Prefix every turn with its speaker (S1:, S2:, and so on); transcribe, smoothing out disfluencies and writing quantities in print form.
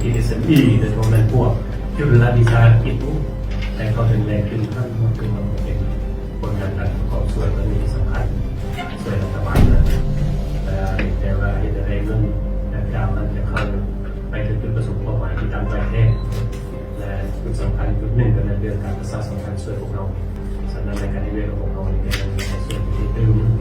S1: กิจ SME แต่ตัวนั้นพวกจุดรัฐวิสาหกิจแต่เขาเป็นแรงขึ้นขั้นมันคือมันเป็นผลงานการประกอบส่วนมันมีสำคัญส่วนรัฐบาลนะแต่ว่าเหตุใดเรื่องการนั้นจะเข้าไปถึงจุดประสงค์เป้าหมายที่ตั้งใจแท้และจุดสำคัญจุดหนึ่งก็ในเรื่องการประชาสัมพันธ์ช่วยพวกเราสำนักงานการนิเวศของพวกเราในการส่วนที่ตื่น